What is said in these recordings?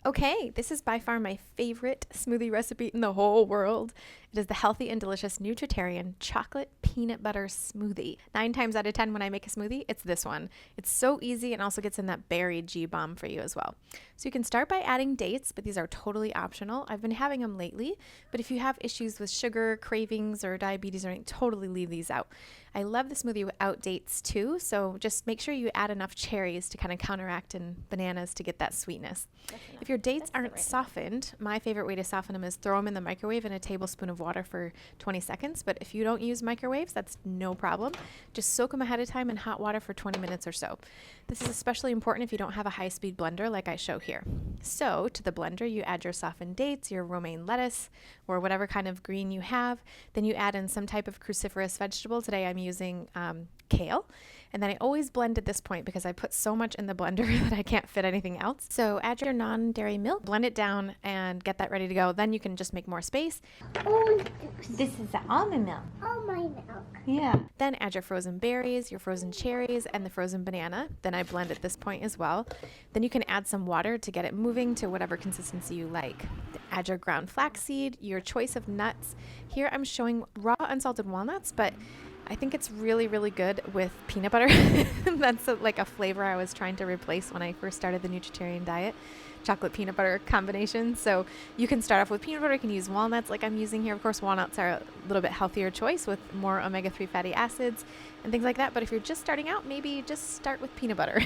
Okay, this is by far my favorite smoothie recipe in the whole world. It is the healthy and delicious Nutritarian chocolate peanut butter smoothie. 9 times out of 10 when I make a smoothie, it's this one. It's so easy and also gets in that berry G-bomb for you as well. So you can start by adding dates, but these are totally optional. I've been having them lately, but if you have issues with sugar, cravings, or diabetes or anything, totally leave these out. I love the smoothie without dates too, so just make sure you add enough cherries to kind of counteract and bananas to get that sweetness. If your dates aren't softened, my favorite way to soften them is throw them in the microwave in a tablespoon of water for 20 seconds. But if you don't use microwaves, that's no problem. Just soak them ahead of time in hot water for 20 minutes or so. This is especially important if you don't have a high-speed blender like I show here. So to the blender, you add your softened dates, your romaine lettuce, or whatever kind of green you have. Then you add in some type of cruciferous vegetable. Today I'm using kale. And then I always blend at this point because I put so much in the blender that I can't fit anything else. So add your non-dairy milk, blend it down, and get that ready to go. Then you can just make more space. Oh, This is the almond milk. oh my milk. Yeah. Then add your frozen berries, your frozen cherries, and the frozen banana. Then I blend at this point as well. Then you can add some water to get it moving to whatever consistency you like. Add your ground flaxseed, your choice of nuts. Here I'm showing raw unsalted walnuts, but I think it's really, really good with peanut butter. That's like a flavor I was trying to replace when I first started the Nutritarian diet, chocolate peanut butter combination. So you can start off with peanut butter. You can use walnuts like I'm using here. Of course, walnuts are a little bit healthier choice with more omega-3 fatty acids and things like that. But if you're just starting out, maybe just start with peanut butter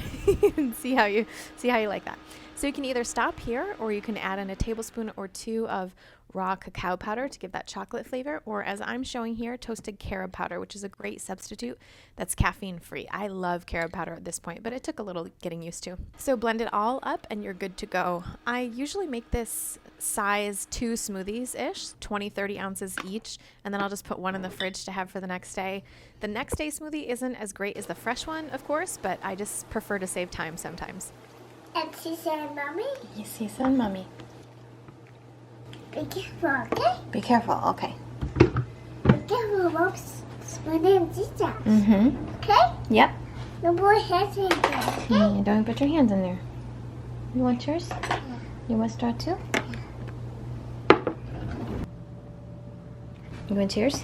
and see how you like that. So you can either stop here or you can add in a tablespoon or 2 of raw cacao powder to give that chocolate flavor, or as I'm showing here, toasted carob powder, which is a great substitute that's caffeine free. I love carob powder at this point, but it took a little getting used to. So blend it all up and you're good to go. I usually make this size 2 smoothies-ish, 20-30 ounces each, and then I'll just put one in the fridge to have for the next day. The next day smoothie isn't as great as the fresh one, of course, but I just prefer to save time sometimes. And she said, Mommy, Yes, yes, and mommy. be careful, okay? Be careful. Okay. Be careful, Rob's spinning teacher. Mm-hmm. Okay? Yep. No more hands in there, okay? Don't put your hands in there. You want yours? You want to start too? You want yours?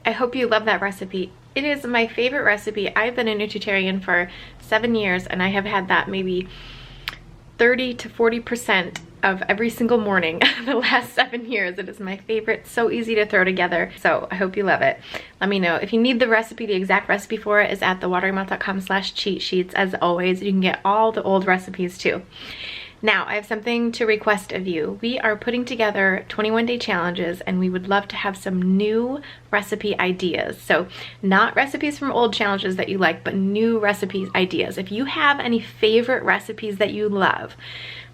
I hope you love that recipe. It is my favorite recipe. I've been a Nutritarian for 7 years and I have had that maybe 30 to 40% of every single morning the last 7 years. It is my favorite, so easy to throw together. So I hope you love it. Let me know. If you need the recipe, the exact recipe for it is at thewateringmouth.com/cheat sheets. As always, you can get all the old recipes too. Now, I have something to request of you. We are putting together 21-day challenges and we would love to have some new recipe ideas. So not recipes from old challenges that you like, but new recipes ideas. If you have any favorite recipes that you love,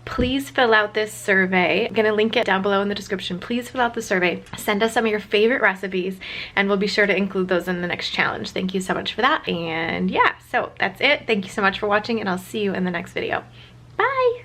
please fill out this survey. I'm gonna link it down below in the description. Please fill out the survey. Send us some of your favorite recipes and we'll be sure to include those in the next challenge. Thank you so much for that. And yeah, so that's it. Thank you so much for watching and I'll see you in the next video. Bye.